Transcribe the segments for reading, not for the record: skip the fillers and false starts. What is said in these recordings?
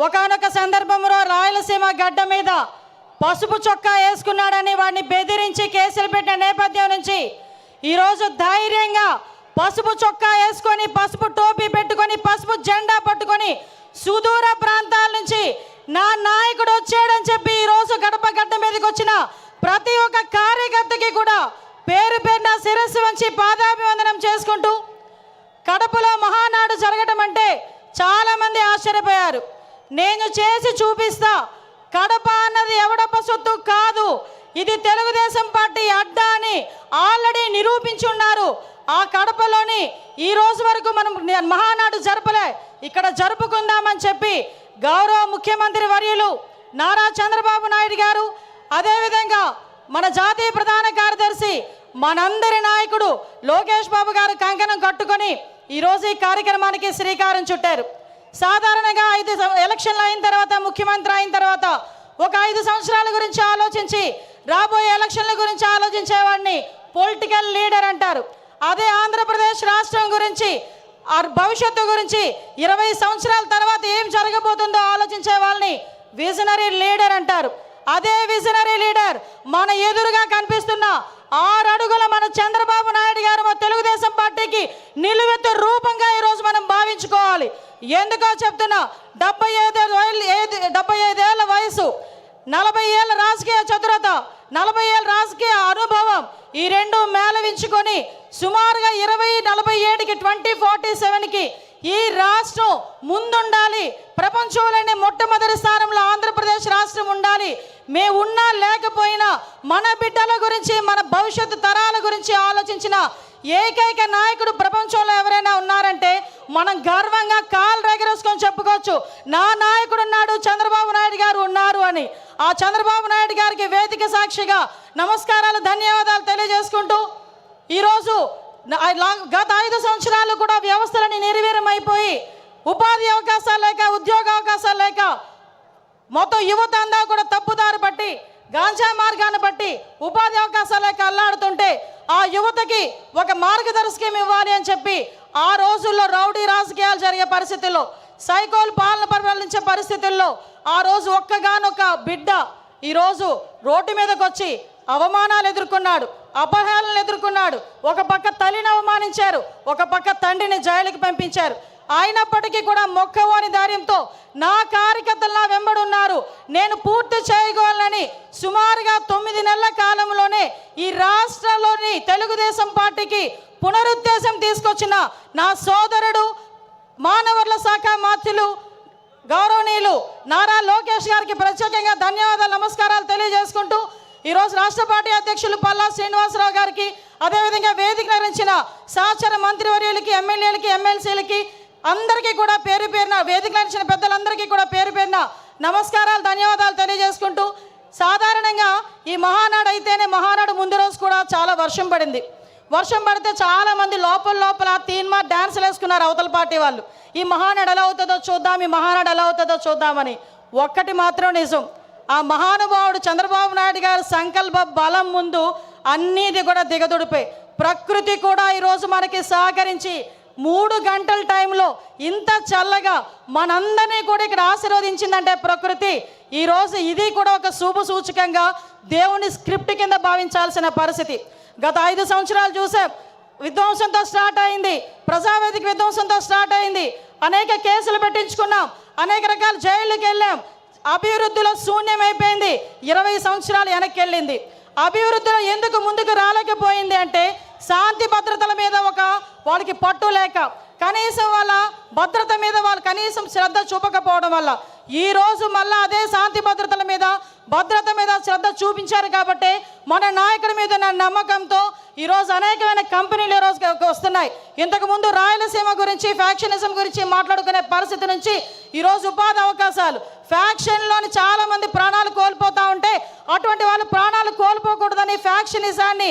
ఒకానొక సందర్భంలో రాయలసీమ గడ్డ మీద పసుపు చొక్కా వేసుకున్నాడని వాడిని బెదిరించి కేసులు పెట్టిన నేపథ్యం నుంచి ఈరోజు ధైర్యంగా పసుపు చొక్కా వేసుకొని, పసుపు టోపీ పెట్టుకొని, పసుపు జెండా పట్టుకొని సుదూర ప్రాంతాల నుంచి నా నాయకుడు వచ్చాడని చెప్పి ఈరోజు గడప గడ్డ మీదకి వచ్చిన ప్రతి ఒక్క కార్యకర్తకి కూడా పేరు పేరున శిరస్సు వంచి పాదాభివందనం చేసుకుంటూ, కడపలో మహానాడు జరగడం అంటే చాలామంది ఆశ్చర్యపోయారు. నేను చేసి చూపిస్తా, కడప అన్నది ఎవడప్ప సొత్తు కాదు, ఇది తెలుగుదేశం పార్టీ అడ్డా అని ఆల్రెడీ నిరూపించున్నారు. ఆ కడపలోని ఈ రోజు వరకు మనం మహానాడు జరపలే, ఇక్కడ జరుపుకుందామని చెప్పి గౌరవ ముఖ్యమంత్రి వర్యులు నారా చంద్రబాబు నాయుడు గారు, అదేవిధంగా మన జాతీయ ప్రధాన కార్యదర్శి మనందరి నాయకుడు లోకేష్ బాబు గారు కంకణం కట్టుకొని ఈరోజు ఈ కార్యక్రమానికి శ్రీకారం చుట్టారు. సాధారణంగా 5 ఎలక్షన్లు అయిన తర్వాత, ముఖ్యమంత్రి అయిన తర్వాత ఒక 5 సంవత్సరాల గురించి ఆలోచించి రాబోయే ఎలక్షన్ల గురించి ఆలోచించేవాడిని పొలిటికల్ లీడర్ అంటారు. అదే ఆంధ్రప్రదేశ్ రాష్ట్రం గురించి, భవిష్యత్తు గురించి 20 సంవత్సరాల తర్వాత ఏం జరగబోతుందో ఆలోచించే వాళ్ళని విజనరీ లీడర్ అంటారు. అదే విజనరీ లీడర్ మన ఎదురుగా కనిపిస్తున్న 6 అడుగుల మన చంద్రబాబు నాయుడు గారు మన తెలుగుదేశం పార్టీకి నిలువెత్తు రూపంగా ఈరోజు మనం భావించుకోవాలి. ఎందుకో చెప్తున్నా, 75 ఏళ్ళ వయసు, 40 ఏళ్ళ రాజకీయ చతురత, 40 ఏళ్ళ రాజకీయ అనుభవం, ఈ రెండు మేళవించుకొని సుమారుగా 2047కి 2047కి ఈ రాష్ట్రం ముందుండాలి. ప్రపంచంలోనే మొట్టమొదటి స్థానంలో ఆంధ్రప్రదేశ్ రాష్ట్రం ఉండాలి. మేము ఉన్నా లేకపోయినా మన బిడ్డల గురించి, మన భవిష్యత్తు తరాల గురించి ఆలోచించిన ఏకైక నాయకుడు ప్రపంచంలో ఎవరైనా ఉన్నారంటే మనం గర్వంగా కాలు రెగరేసుకొని చెప్పుకోవచ్చు, నా నాయకుడు ఉన్నాడు, చంద్రబాబు నాయుడు గారు ఉన్నారు అని. ఆ చంద్రబాబు నాయుడు గారికి వేదిక సాక్షిగా నమస్కారాలు, ధన్యవాదాలు తెలియజేసుకుంటూ, ఈరోజు గత 5 సంవత్సరాలు కూడా వ్యవస్థలని నిర్వీర్యమైపోయి ఉపాధి అవకాశాలు లేక, ఉద్యోగ అవకాశాలు లేక మొత్తం యువత అంతా కూడా తప్పుదారి బట్టి, గాంజా మార్గాన్ని బట్టి ఉపాధి అవకాశాలు లేక అల్లాడుతుంటే ఆ యువతకి ఒక మార్గదర్శకం ఇవ్వాలి అని చెప్పి ఆ రోజుల్లో రౌడీ రాజకీయాలు జరిగే పరిస్థితుల్లో, సైకోల్ పాలన పరిపాలించే పరిస్థితుల్లో ఆ రోజు ఒక్కగానొక్క బిడ్డ ఈరోజు రోడ్డు మీదకి వచ్చి అవమానాలు ఎదుర్కొన్నాడు, అపహేళనలు ఎదుర్కొన్నాడు. ఒక పక్క తల్లిని అవమానించారు, ఒక పక్క తండ్రిని జైలుకి పంపించారు. అయినప్పటికీ కూడా మొక్కవోని ధైర్యంతో నా కార్యకర్తలు నా వెంబడున్నారు, నేను పూర్తి చేయగలనని సుమారుగా 9 నెలల కాలంలోనే ఈ రాష్ట్రంలోని తెలుగుదేశం పార్టీకి పునరుద్ధేశం తీసుకొచ్చిన నా సోదరుడు, మానవవనరుల శాఖ మంత్రులు గౌరవనీయులు నారా లోకేష్ గారికి ప్రత్యేకంగా ధన్యవాదాలు, నమస్కారాలు తెలియజేసుకుంటూ, ఈరోజు రాష్ట్ర పార్టీ అధ్యక్షులు పల్లా శ్రీనివాసరావు గారికి, అదేవిధంగా వేదిక నిర్వహించిన సహచర మంత్రివర్యులకి, ఎమ్మెల్యేలకి, ఎమ్మెల్సీలకి అందరికీ కూడా పేరు పేరున, వేదిక నిర్వహించిన పెద్దలందరికీ కూడా పేరు పేరున నమస్కారాలు, ధన్యవాదాలు తెలియజేసుకుంటూ, సాధారణంగా ఈ మహానాడు అయితేనే మహానాడు ముందు రోజు కూడా చాలా వర్షం పడింది. వర్షం పడితే చాలామంది లోపల తీన్మా డ్యాన్సులు వేసుకున్నారు అవతల పార్టీ వాళ్ళు. ఈ మహానాడు ఎలా అవుతుందో చూద్దాం, ఈ మహానాడు ఎలా అవుతుందో చూద్దామని. ఒక్కటి మాత్రం నిజం, ఆ మహానుభావుడు చంద్రబాబు నాయుడు గారి సంకల్ప బలం ముందు అన్నీది కూడా దిగదుడిపోయి, ప్రకృతి కూడా ఈరోజు మనకి సహకరించి 3 గంటల టైంలో ఇంత చల్లగా మనందరినీ కూడా ఇక్కడ ఆశీర్వదించిందంటే ప్రకృతి. ఈరోజు ఇది కూడా ఒక శుభ సూచకంగా దేవుని స్క్రిప్ట్ కింద భావించాల్సిన పరిస్థితి. గత 5 సంవత్సరాలు చూసాం, విధ్వంసంతో స్టార్ట్ అయింది, ప్రజావేదిక విధ్వంసంతో స్టార్ట్ అయింది, అనేక కేసులు పెట్టించుకున్నాం, అనేక రకాల జైళ్ళకి వెళ్ళాం, అభివృద్ధిలో శూన్యమైపోయింది, 20 సంవత్సరాలు వెనక్కి వెళ్ళింది. అభివృద్ధిలో ఎందుకు ముందుకు రాలేకపోయింది అంటే శాంతి భద్రతల మీద వాళ్ళకి పట్టు లేక, కనీసం వాళ్ళ భద్రత మీద వాళ్ళు కనీసం శ్రద్ధ చూపకపోవడం వల్ల ఈరోజు మళ్ళీ అదే శాంతి భద్రతల మీద, భద్రత మీద శ్రద్ధ చూపించారు. కాబట్టి మన నాయకుడి మీద నా నమ్మకంతో ఈరోజు అనేకమైన కంపెనీలు ఈరోజు వస్తున్నాయి. ఇంతకుముందు రాయలసీమ గురించి, ఫ్యాక్షనిజం గురించి మాట్లాడుకునే పరిస్థితి నుంచి ఈరోజు ఉపాధి అవకాశాలు, ఫ్యాక్షన్లోని చాలామంది ప్రాణాలు కోల్పోతూ ఉంటే అటువంటి వాళ్ళు ప్రాణాలు కోల్పోకూడదని ఫ్యాక్షనిజాన్ని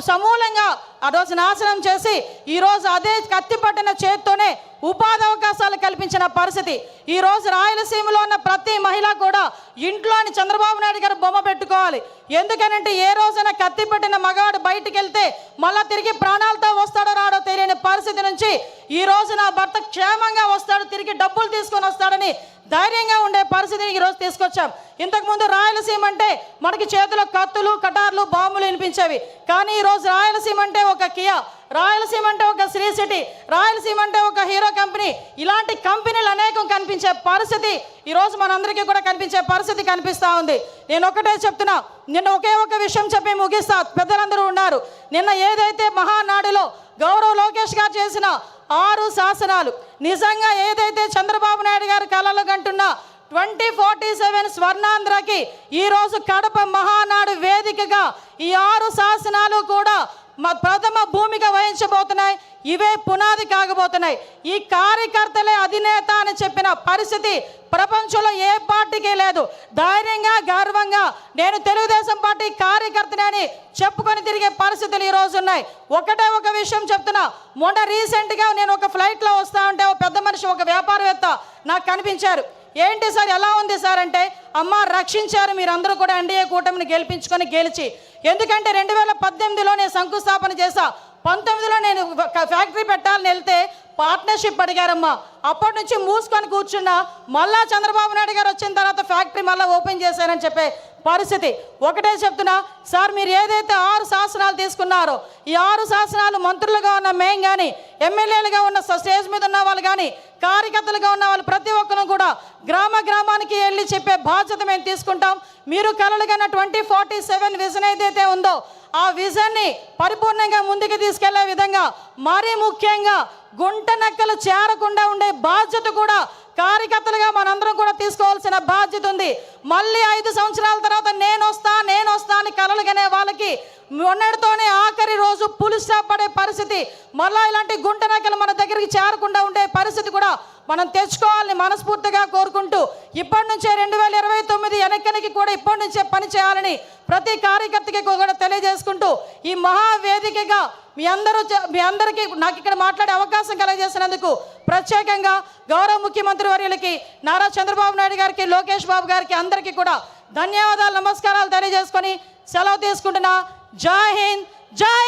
సమూలంగా ఆ రోజు నాశనం చేసి ఈరోజు అదే కత్తి పట్టిన చేత్తోనే ఉపాధి అవకాశాలు కల్పించిన పరిస్థితి. ఈరోజు రాయలసీమలో ఉన్న ప్రతి మహిళ కూడా ఇంట్లోని చంద్రబాబు నాయుడు గారు బొమ్మ పెట్టుకోవాలి. ఎందుకనంటే ఏ రోజైనా కత్తి పట్టిన మగవాడు బయటికి వెళ్తే మళ్ళీ తిరిగి ప్రాణాలతో వస్తాడో రాడో తెలియని పరిస్థితి నుంచి ఈ రోజు నా భర్త క్షేమంగా వస్తాడు, తిరిగి డబ్బులు తీసుకొని వస్తాడని ధైర్యంగా ఉండే పరిస్థితిని ఈరోజు తీసుకొచ్చాం. ఇంతకుముందు రాయలసీమ అంటే మనకి చేతిలో కత్తులు, కటార్లు, బాంబులు వినిపించేవి. కానీ ఈరోజు రాయలసీమ అంటే ఒక కియా, రాయలసీమ అంటే ఒక శ్రీ సిటీ, రాయలసీమ అంటే ఒక హీరో కంపెనీ, ఇలాంటి కంపెనీలు అనేకం కనిపించే పరిస్థితి ఈరోజు మనందరికీ కూడా కనిపించే పరిస్థితి కనిపిస్తూ ఉంది. నేను ఒకటే చెప్తున్నా, నిన్న ఒకే ఒక విషయం చెప్పి ముగిస్తా. పెద్దలందరూ ఉన్నారు. నిన్న ఏదైతే మహానాడులో గౌరవ లోకేష్ గారు చేసిన 6 శాసనాలు, నిజంగా ఏదైతే చంద్రబాబు నాయుడు గారు కలలు కంటున్న 2047 స్వర్ణాంధ్రకి ఈరోజు కడప మహానాడు వేదికగా ఈ 6 శాసనాలు కూడా ప్రథమ భూమిక వహించబోతున్నాయి. ఇవే పునాది కాగబోతున్నాయి. ఈ కార్యకర్తలే అధినేత అని చెప్పిన పరిస్థితి ప్రపంచంలో ఏ పార్టీకి లేదు. ధైర్యంగా, గర్వంగా నేను తెలుగుదేశం పార్టీ కార్యకర్తనని చెప్పుకొని తిరిగే పరిస్థితులు ఈరోజు ఉన్నాయి. ఒకటే ఒక విషయం చెప్తున్నా. మొన్న రీసెంట్గా నేను ఒక ఫ్లైట్లో వస్తా ఉంటే ఒక పెద్ద మనిషి, ఒక వ్యాపారవేత్త నాకు కనిపించారు. ఏంటి సార్ ఎలా ఉంది సార్ అంటే, అమ్మ రక్షించారు మీరందరూ కూడా ఎన్డీఏ కూటమిని గెలిచి. ఎందుకంటే 2018లో నేను శంకుస్థాపన చేశా. 19లో నేను ఫ్యాక్టరీ పెట్టాలని వెళ్తే పార్ట్నర్షిప్ అడిగారమ్మా. అప్పటి నుంచి మూసుకొని కూర్చున్నా. మళ్ళా చంద్రబాబు నాయుడు గారు వచ్చిన తర్వాత ఫ్యాక్టరీ మళ్ళీ ఓపెన్ చేశారని చెప్పే పరిస్థితి. ఒకటే చెప్తున్నా సార్, మీరు ఏదైతే 6 శాసనాలు తీసుకున్నారో ఈ 6 శాసనాలు మంత్రులుగా ఉన్న మేము కానీ, ఎమ్మెల్యేలుగా ఉన్న స్టేజ్ మీద ఉన్న వాళ్ళు కానీ, కార్యకర్తలుగా ఉన్న వాళ్ళు ప్రతి ఒక్కరు కూడా గ్రామానికి వెళ్ళి చెప్పే బాధ్యత మేము తీసుకుంటాం. మీరు కలలుగన్న 2047 విజన్ ఏదైతే ఉందో ఆ విజన్ని పరిపూర్ణంగా ముందుకు తీసుకెళ్లే విధంగా, మరీ ముఖ్యంగా గుంట నక్కలు చేరకుండా ఉండే బాధ్యత కూడా కార్యకర్తలుగా మనందరం కూడా తీసుకోవాల్సిన బాధ్యత ఉంది. మళ్ళీ 5 సంవత్సరాల తర్వాత నేను వస్తా అని కలలుగనే వాళ్ళకి మొన్నటితోనే ఆఖరి రోజు పులి స్టాప్ పడే పరిస్థితి, మళ్ళీ ఇలాంటి గుంట నక్కలు మన దగ్గరికి చేరకుండా ఉండే పరిస్థితి కూడా మనం తెచ్చుకోవాలని మనస్ఫూర్తిగా కోరుకుంటూ, ఇప్పటి నుంచే 2029 ఎన్నికలకి కూడా ఇప్పటి నుంచే పని చేయాలని ప్రతి కార్యకర్తకి కూడా తెలియజేసుకుంటూ, ఈ మహావేదికగా మీ అందరికీ నాకు ఇక్కడ మాట్లాడే అవకాశం కలగజేసినందుకు ప్రత్యేకంగా గౌరవ ముఖ్యమంత్రి వర్యులకి, నారా చంద్రబాబు నాయుడు గారికి, లోకేష్ బాబు గారికి అందరికీ కూడా ధన్యవాదాలు, నమస్కారాలు తెలియజేసుకొని సెలవు తీసుకుంటున్నా. జై హింద్, జై